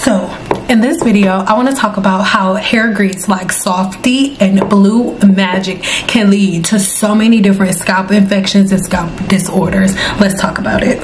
So in this video, I want to talk about how hair grease like Softy and Blue Magic can lead to so many different scalp infections and scalp disorders. Let's talk about it.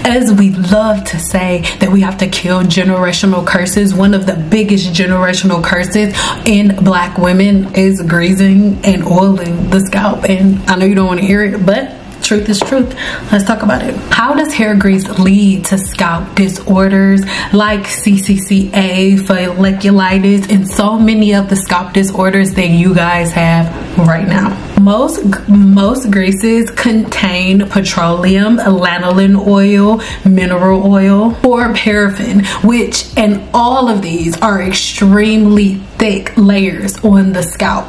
As we love to say that we have to kill generational curses, one of the biggest generational curses in Black women is greasing and oiling the scalp. And I know you don't want to hear it, but truth is truth. Let's talk about it. How does hair grease lead to scalp disorders like CCCA, folliculitis, and so many of the scalp disorders that you guys have right now? Most greases contain petroleum, lanolin oil, mineral oil, or paraffin, and all of these are extremely thick layers on the scalp.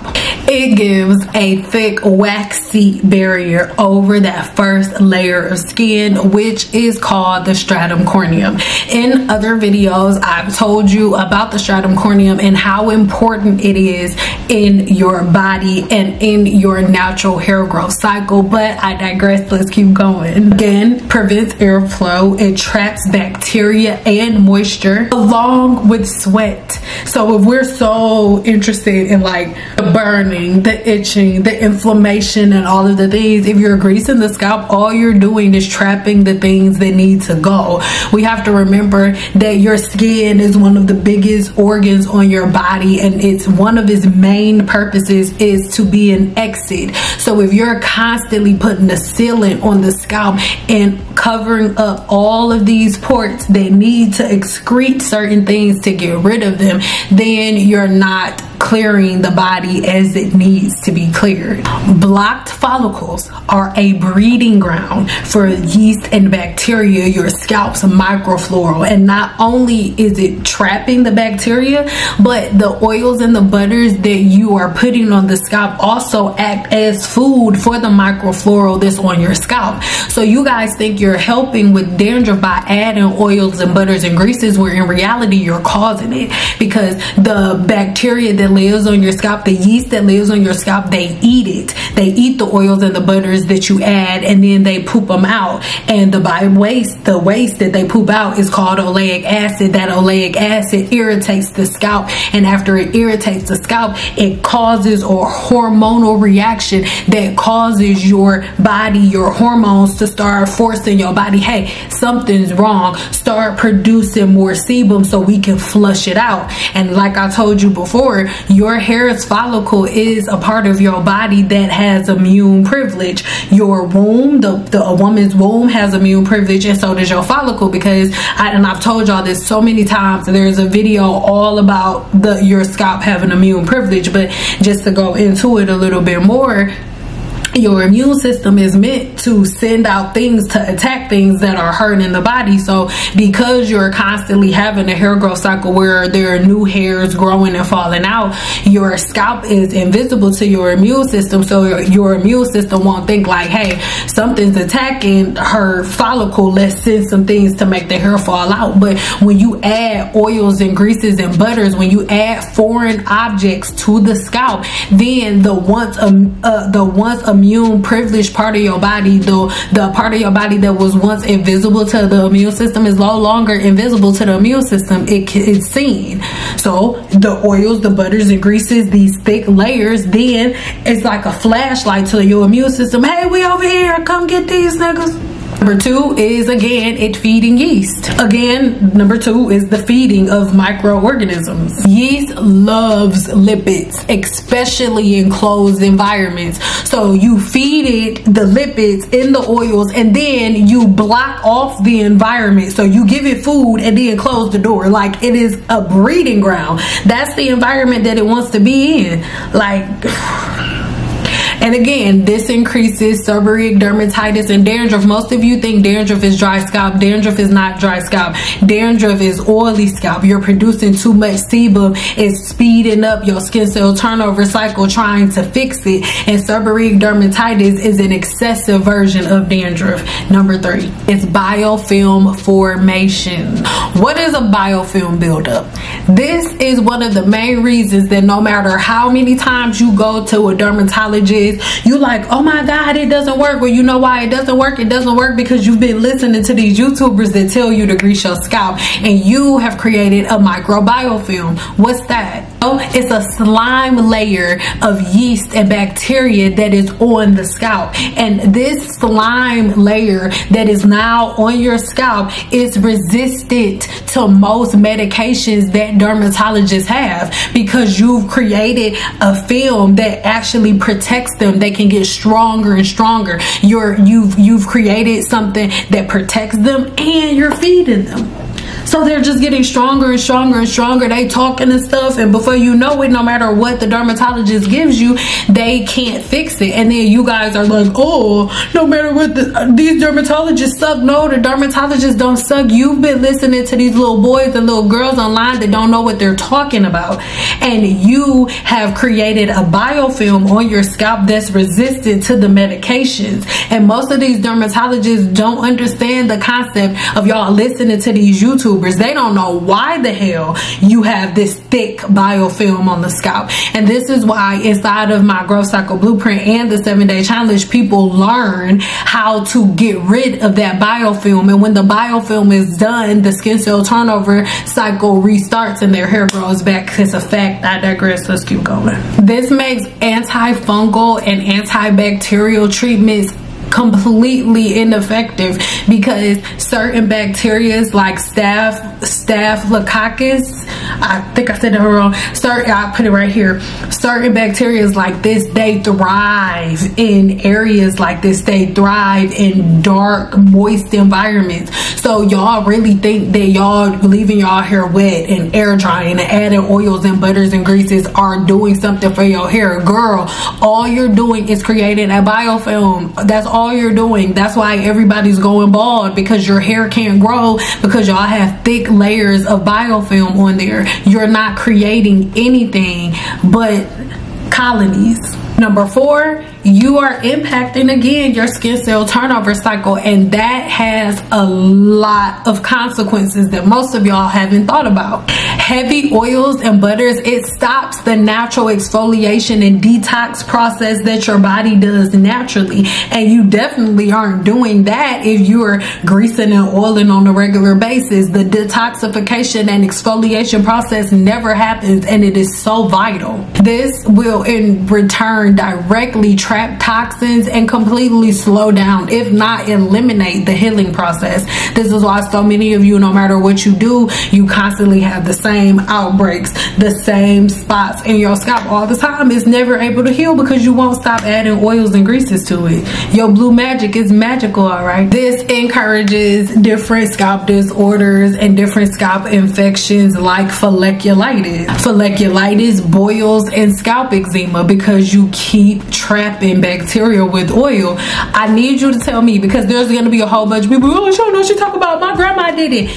It gives a thick waxy barrier over that first layer of skin, which is called the stratum corneum. In other videos, I've told you about the stratum corneum and how important it is in your body and in your natural hair growth cycle, but I digress. Let's keep going. Again, prevents airflow. It traps bacteria and moisture along with sweat. So if we're so interested in like the burning, the itching, the inflammation, and all of the things, if you're greasing the scalp, all you're doing is trapping the things that need to go. We have to remember that your skin is one of the biggest organs on your body, and it's one of its main purposes is to be an exit. So if you're constantly putting the sealant on the scalp and covering up all of these ports that need to excrete certain things to get rid of them, then you're not clearing the body as it needs to be cleared. Blocked follicles are a breeding ground for yeast and bacteria, your scalp's microflora. And not only is it trapping the bacteria, but the oils and the butters that you are putting on the scalp also act as food for the microflora that's on your scalp. So you guys think you're helping with dandruff by adding oils and butters and greases, where in reality you're causing it, because the bacteria that lives on your scalp, the yeast that lives on your scalp, they eat it. They eat the oils and the butters that you add, and then they poop them out. And the waste that they poop out is called oleic acid. That oleic acid irritates the scalp, and after it irritates the scalp, it causes a hormonal reaction that causes your body, your hormones, to start forcing your body, hey, something's wrong, start producing more sebum so we can flush it out. And like I told you before, your hair's follicle is a part of your body that has immune privilege. Your womb, a woman's womb, has immune privilege, and so does your follicle, because I've told y'all this so many times. There's a video all about your scalp having immune privilege, but just to go into it a little bit more, your immune system is meant to send out things to attack things that are hurting the body. So because you're constantly having a hair growth cycle where there are new hairs growing and falling out, your scalp is invisible to your immune system. So your immune system won't think like, hey, something's attacking her follicle, let's send some things to make the hair fall out. But when you add oils and greases and butters, when you add foreign objects to the scalp, then the once immune privileged part of your body, the part of your body that was once invisible to the immune system, is no longer invisible to the immune system. It's seen. So the oils, the butters and greases, these thick layers, then it's like a flashlight to your immune system. Hey, we over here, come get these niggas. Number two is, again, it feeding yeast. Again, number two is the feeding of microorganisms. Yeast loves lipids, especially in closed environments. So you feed it the lipids in the oils, and then you block off the environment. So you give it food and then close the door. Like, it is a breeding ground. That's the environment that it wants to be in. Like... And again, this increases seborrheic dermatitis and dandruff. Most of you think dandruff is dry scalp. Dandruff is not dry scalp. Dandruff is oily scalp. You're producing too much sebum. It's speeding up your skin cell turnover cycle trying to fix it. And seborrheic dermatitis is an excessive version of dandruff. Number three, it's biofilm formation. What is a biofilm buildup? This is one of the main reasons that no matter how many times you go to a dermatologist, is, you like, oh my God, it doesn't work. Well, you know why it doesn't work? It doesn't work because you've been listening to these YouTubers that tell you to grease your scalp, and you have created a microbiofilm. What's that? Oh, it's a slime layer of yeast and bacteria that is on the scalp, and this slime layer that is now on your scalp is resistant to most medications that dermatologists have, because you've created a film that actually protects them. They can get stronger and stronger. You've created something that protects them, and you're feeding them. So they're just getting stronger and stronger and stronger. They talking and stuff, and before you know it, no matter what the dermatologist gives you, they can't fix it. And then you guys are like, oh, no matter what, these dermatologists suck. No, the dermatologists don't suck. You've been listening to these little boys and little girls online that don't know what they're talking about, and you have created a biofilm on your scalp that's resistant to the medications. And most of these dermatologists don't understand the concept of y'all listening to these YouTubers. They don't know why the hell you have this thick biofilm on the scalp. And this is why inside of my growth cycle blueprint and the 7-day challenge, people learn how to get rid of that biofilm. And when the biofilm is done, the skin cell turnover cycle restarts and their hair grows back. It's a fact. I digress. Let's keep going. This makes antifungal and antibacterial treatments completely ineffective, because certain bacteria like staphylococcus, I think I said that wrong, I'll put it right here, certain bacteria like this, they thrive in areas like this. They thrive in dark, moist environments. So y'all really think that y'all leaving y'all hair wet and air drying and adding oils and butters and greases are doing something for your hair. Girl, all you're doing is creating a biofilm. That's all you're doing. That's why everybody's going bald, because your hair can't grow, because y'all have thick layers of biofilm on there. You're not creating anything but colonies. Number 4, you are impacting again your skin cell turnover cycle, and that has a lot of consequences that most of y'all haven't thought about. Heavy oils and butters, it stops the natural exfoliation and detox process that your body does naturally, and you definitely aren't doing that if you're greasing and oiling on a regular basis. The detoxification and exfoliation process never happens, and it is so vital. This will in return directly trap toxins and completely slow down, if not eliminate, the healing process. This is why so many of you, no matter what you do, you constantly have the same outbreaks, the same spots in your scalp all the time. It's never able to heal because you won't stop adding oils and greases to it. Your blue magic is magical, all right? This encourages different scalp disorders and different scalp infections like folliculitis. Folliculitis, boils, and scalp eczema, because you keep trapping bacteria with oil. I need you to tell me, because there's going to be a whole bunch of people, oh, she talk about my grandma did it.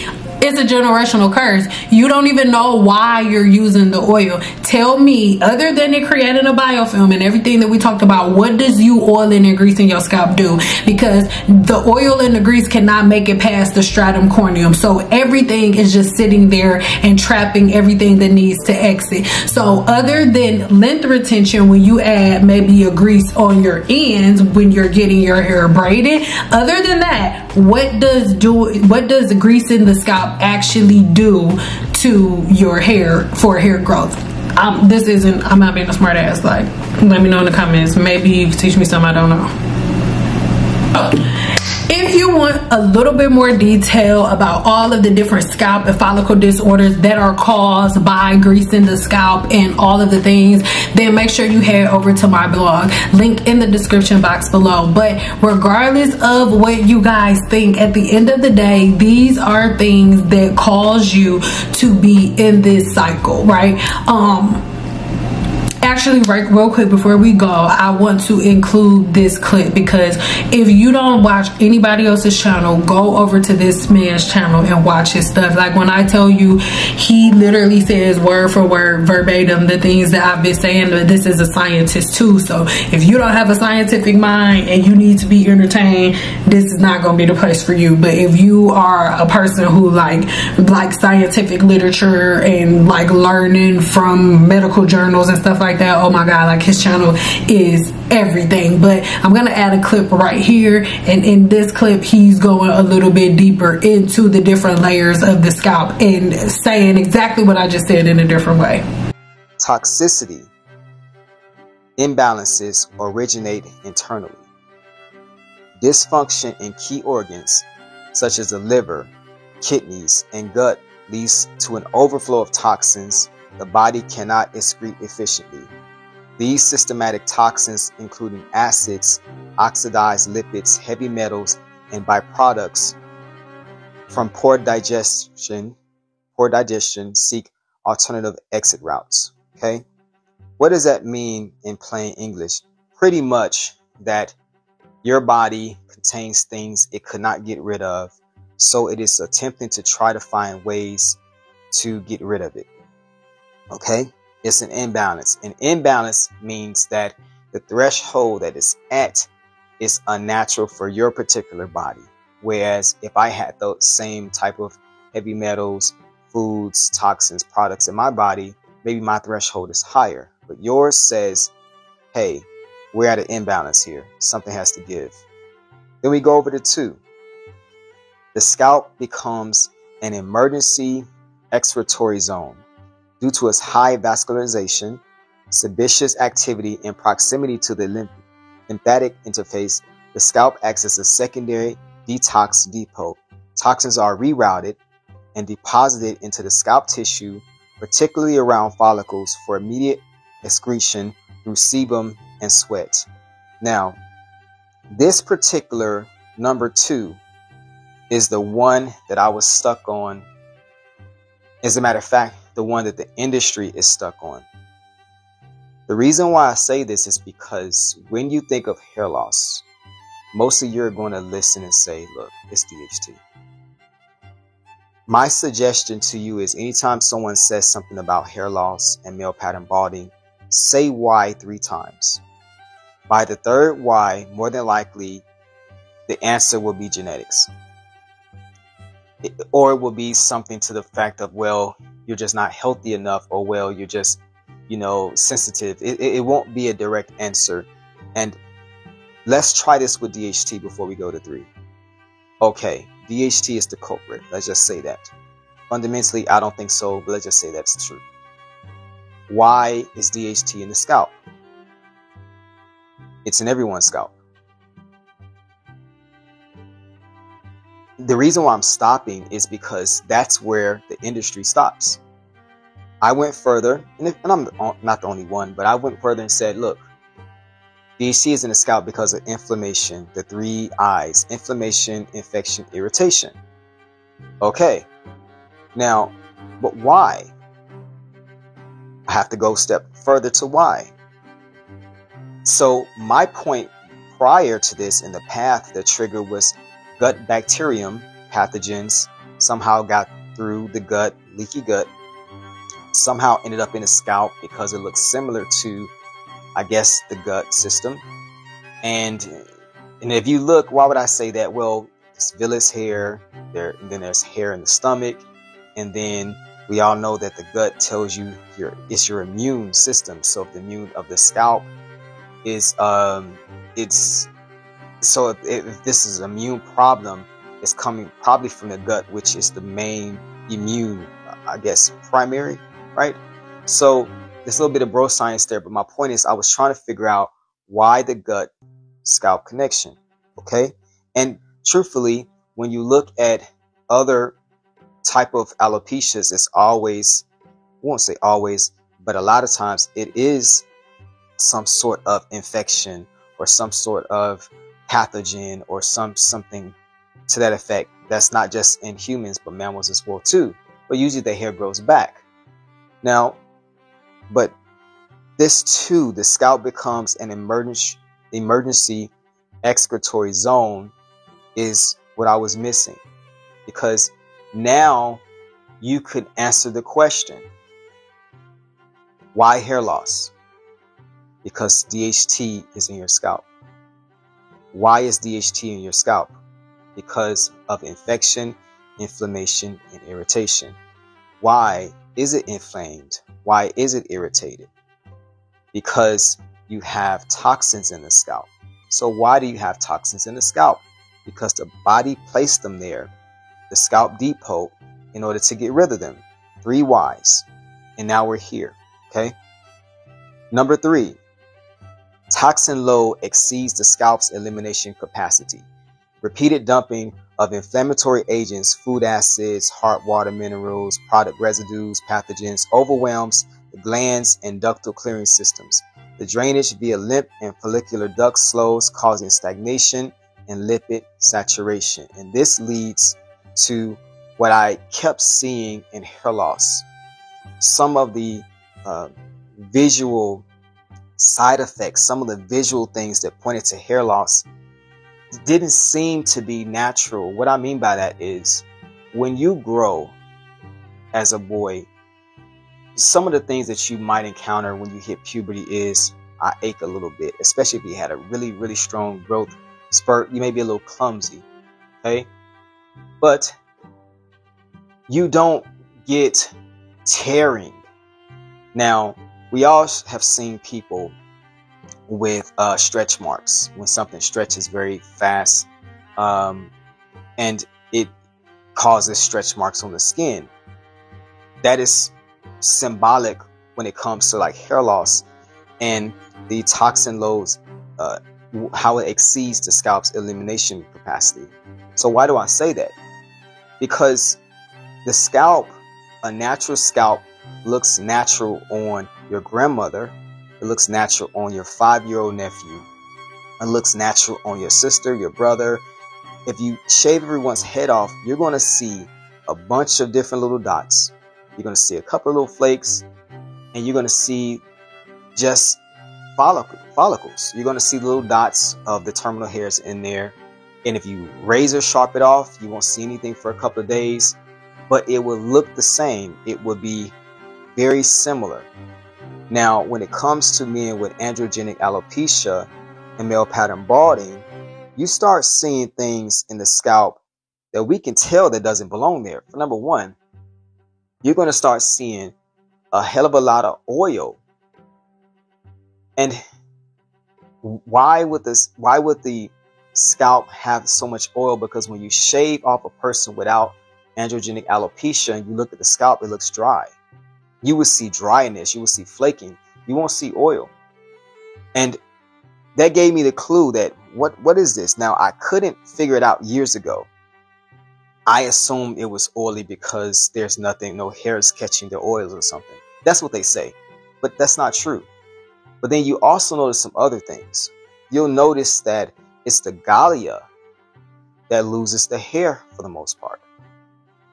It's a generational curse. You don't even know why you're using the oil. Tell me, other than it creating a biofilm and everything that we talked about, what does you oiling and greasing your scalp do? Because the oil and the grease cannot make it past the stratum corneum. So everything is just sitting there and trapping everything that needs to exit. So other than length retention, when you add maybe a grease on your ends when you're getting your hair braided, other than that, what does greasing the scalp actually do to your hair for hair growth? I'm not being a smart ass. Like, let me know in the comments. Maybe you can teach me something I don't know. If you want a little bit more detail about all of the different scalp and follicle disorders that are caused by greasing the scalp and all of the things, then make sure you head over to my blog, link in the description box below. But regardless of what you guys think, at the end of the day, these are things that cause you to be in this cycle, right? Actually, right, real quick before we go, I want to include this clip, because if you don't watch anybody else's channel, go over to this man's channel and watch his stuff. Like, when I tell you, he literally says word for word, verbatim, the things that I've been saying. But this is a scientist too, so if you don't have a scientific mind and you need to be entertained, this is not going to be the place for you. But if you are a person who like scientific literature and like learning from medical journals and stuff like right there. Oh my God, like his channel is everything. But I'm gonna add a clip right here, and in this clip he's going a little bit deeper into the different layers of the scalp and saying exactly what I just said in a different way. Toxicity imbalances originate internally. Dysfunction in key organs such as the liver, kidneys, and gut leads to an overflow of toxins the body cannot excrete efficiently. These systematic toxins, including acids, oxidized lipids, heavy metals, and byproducts from poor digestion, seek alternative exit routes. Okay, what does that mean in plain English? Pretty much that your body contains things it could not get rid of, so it is attempting to try to find ways to get rid of it. Okay, it's an imbalance. An imbalance means that the threshold that it's at is unnatural for your particular body. Whereas if I had the same type of heavy metals, foods, toxins, products in my body, maybe my threshold is higher. But yours says, hey, we're at an imbalance here. Something has to give. Then we go over to 2. The scalp becomes an emergency excretory zone. Due to its high vascularization, sebaceous activity, and proximity to the lymphatic interface, the scalp acts as a secondary detox depot. Toxins are rerouted and deposited into the scalp tissue, particularly around follicles, for immediate excretion through sebum and sweat. Now, this particular number 2 is the one that I was stuck on. As a matter of fact, the one that the industry is stuck on. The reason why I say this is because when you think of hair loss, mostly you're going to listen and say, look, it's DHT. My suggestion to you is anytime someone says something about hair loss and male pattern balding, say why 3 times. By the 3rd why, more than likely, the answer will be genetics. Or it will be something to the fact of, well, you're just not healthy enough, or, well, you're just, sensitive. It won't be a direct answer. And let's try this with DHT before we go to 3. Okay, DHT is the culprit. Let's just say that. Fundamentally, I don't think so, but let's just say that's true. Why is DHT in the scalp? It's in everyone's scalp. The reason why I'm stopping is because that's where the industry stops. I went further, and I'm not the only one, but I went further and said, look, DHT is in the scalp because of inflammation, the 3 I's, inflammation, infection, irritation. Okay, now, but why? I have to go a step further to why. So my point prior to this in the path, the trigger was gut bacterium pathogens somehow got through the gut, leaky gut, somehow ended up in the scalp because it looks similar to, I guess, the gut system. And if you look, why would I say that? Well, it's villous hair there, and then there's hair in the stomach, and then we all know that the gut tells you it's your immune system. So if the immune of the scalp is if this is an immune problem, it's coming probably from the gut, which is the main immune, I guess, primary, right? So there's a little bit of bro science there, but my point is I was trying to figure out why the gut scalp connection. Okay, and truthfully, when you look at other type of alopecias, it's always, I won't say always, but a lot of times it is some sort of infection or some sort of pathogen or something to that effect. That's not just in humans, but mammals as well too. But usually the hair grows back. Now, but this too, the scalp becomes an emergency excretory zone, is what I was missing. Because now you could answer the question, why hair loss? Because DHT is in your scalp. Why is DHT in your scalp? Because of infection, inflammation, and irritation. Why is it inflamed? Why is it irritated? because you have toxins in the scalp. So why do you have toxins in the scalp? Because the body placed them there, the scalp depot, in order to get rid of them. 3 whys. And now we're here. Okay. Number 3, toxin load exceeds the scalp's elimination capacity. Repeated dumping of inflammatory agents, food acids, heart water minerals, product residues, pathogens overwhelms the glands and ductal clearing systems. The drainage via lymph and follicular ducts slows, causing stagnation and lipid saturation. And this leads to what I kept seeing in hair loss. Some of the visual side effects, some of the visual things that pointed to hair loss didn't seem to be natural. What I mean by that is, when you grow as a boy, some of the things that you might encounter when you hit puberty is, I ache a little bit, especially if you had a really, really strong growth spurt. You may be a little clumsy, okay? But you don't get tearing. Now, we all have seen people with stretch marks when something stretches very fast, and it causes stretch marks on the skin. That is symbolic when it comes to like hair loss and the toxin loads, how it exceeds the scalp's elimination capacity. So why do I say that? Because the scalp, a natural scalp, looks natural on your grandmother. It looks natural on your 5-year-old nephew. It looks natural on your sister, your brother. If you shave everyone's head off, you're going to see a bunch of different little dots. You're going to see a couple of little flakes, and you're going to see just follicles. You're going to see little dots of the terminal hairs in there. And if you razor sharp it off, you won't see anything for a couple of days, but it will look the same. It will be very similar. Now, when it comes to men with androgenic alopecia and male pattern balding, you start seeing things in the scalp that we can tell that doesn't belong there. For number one, you're going to start seeing a hell of a lot of oil. And why would the scalp have so much oil? Because when you shave off a person without androgenic alopecia and you look at the scalp, it looks dry. You will see dryness, you will see flaking, you won't see oil. And that gave me the clue that what is this? Now, I couldn't figure it out years ago. I assumed it was oily because there's nothing, no hairs catching the oils or something. That's what they say, but that's not true. But then you also notice some other things. You'll notice that it's the gallia that loses the hair for the most part.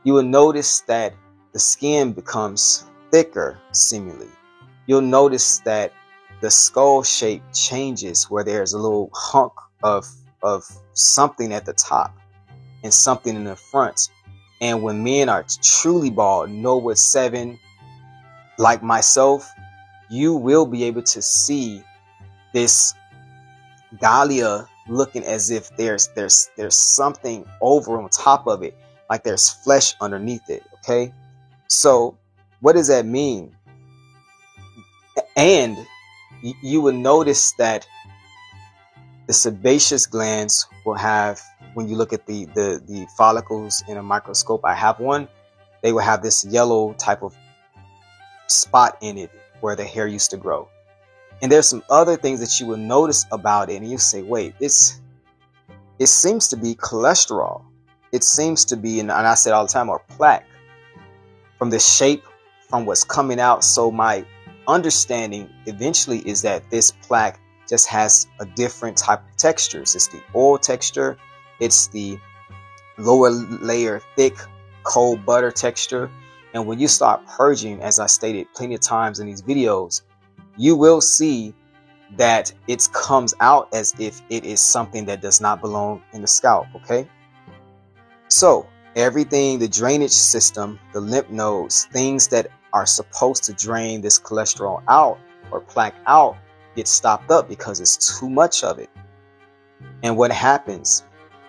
You will notice that the skin becomes thicker, seemingly. You'll notice that the skull shape changes, where there's a little hunk of something at the top and something in the front. And when men are truly bald, with 7, like myself, you will be able to see this gallia looking as if there's something over on top of it, like there's flesh underneath it. Okay, so what does that mean? And you will notice that the sebaceous glands will have, when you look at the follicles in a microscope, I have one, they will have this yellow type of spot in it where the hair used to grow. And there's some other things that you will notice about it, and you say, wait, it seems to be cholesterol. It seems to be, and I said all the time, or plaque, from the shape, from what's coming out. So my understanding eventually is that this plaque just has a different type of textures. It's the oil texture. It's the lower layer, thick, cold butter texture. And when you start purging, as I stated plenty of times in these videos, you will see that it comes out as if it is something that does not belong in the scalp. Okay. So everything, the drainage system, the lymph nodes, things that are supposed to drain this cholesterol out or plaque out, get stopped up because it's too much of it. And what happens?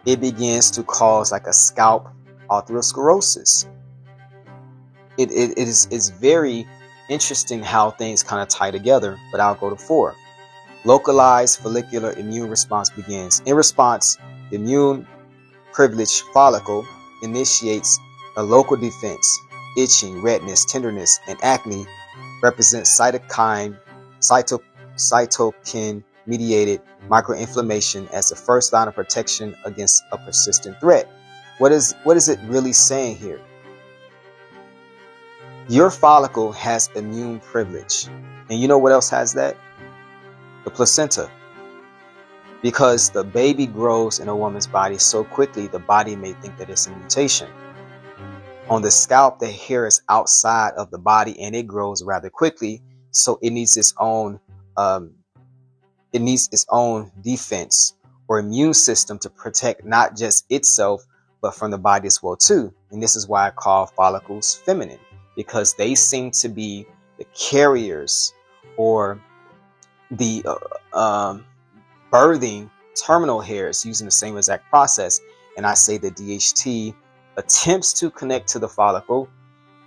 It begins to cause like a scalp atherosclerosis. It's very interesting how things kind of tie together, but I'll go to 4. Localized follicular immune response begins. In response, the immune privileged follicle initiates a local defense. Itching, redness, tenderness, and acne represent cytokine mediated microinflammation as the first line of protection against a persistent threat. What is it really saying here? Your follicle has immune privilege. And you know what else has that? The placenta. Because the baby grows in a woman's body so quickly, the body may think that it's a mutation. On the scalp, the hair is outside of the body and it grows rather quickly, so it needs its own defense or immune system to protect not just itself, but from the body as well too. And this is why I call follicles feminine, because they seem to be the carriers or the birthing terminal hairs using the same exact process. And I say the DHT attempts to connect to the follicle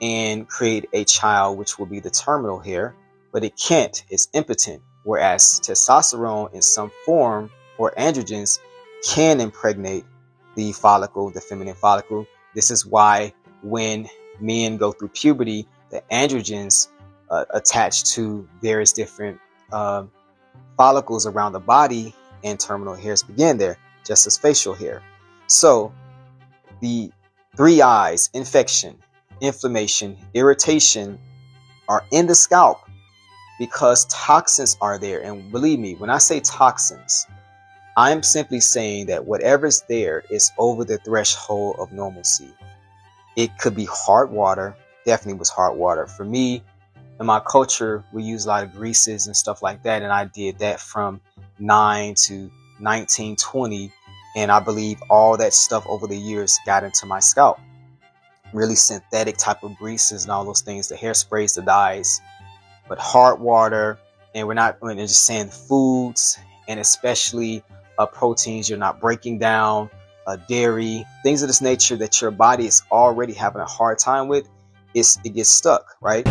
and create a child, which will be the terminal hair, but it can't. It's impotent. Whereas testosterone in some form or androgens can impregnate the follicle, the feminine follicle. This is why when men go through puberty, the androgens attach to various different follicles around the body, and terminal hairs begin there, just as facial hair. So the 3 I's, infection, inflammation, irritation, are in the scalp because toxins are there. And believe me, when I say toxins, I'm simply saying that whatever's there is over the threshold of normalcy. It could be hard water, definitely was hard water. For me, in my culture, we use a lot of greases and stuff like that. And I did that from 9 to 19, 20. And I believe all that stuff over the years got into my scalp. Really synthetic type of greases and all those things, the hairsprays, the dyes. But hard water, and we're just saying foods, and especially proteins you're not breaking down, dairy, things of this nature that your body is already having a hard time with, it gets stuck, right?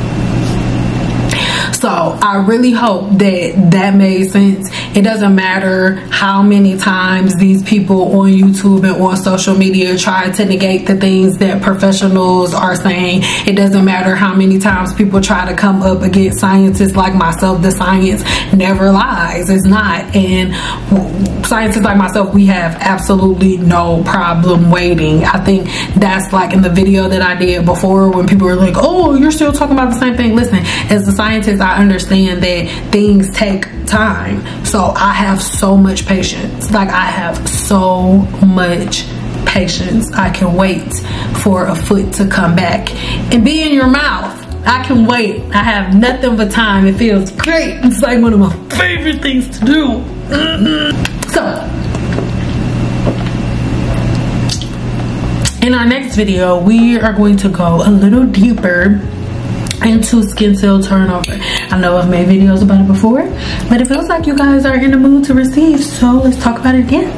So I really hope that made sense. It doesn't matter how many times these people on YouTube and on social media try to negate the things that professionals are saying. It doesn't matter how many times people try to come up against scientists like myself. The science never lies. It's not. And scientists like myself, we have absolutely no problem waiting. I think that's like in the video that I did before when people were like, oh, you're still talking about the same thing. Listen, as a scientist, I understand that things take time. So I have so much patience. Like, I have so much patience. I can wait for a foot to come back and be in your mouth. I can wait. I have nothing but time. It feels great. It's like one of my favorite things to do. So in our next video, we are going to go a little deeper into skin cell turnover. I know I've made videos about it before, but it feels like you guys are in the mood to receive, so let's talk about it again.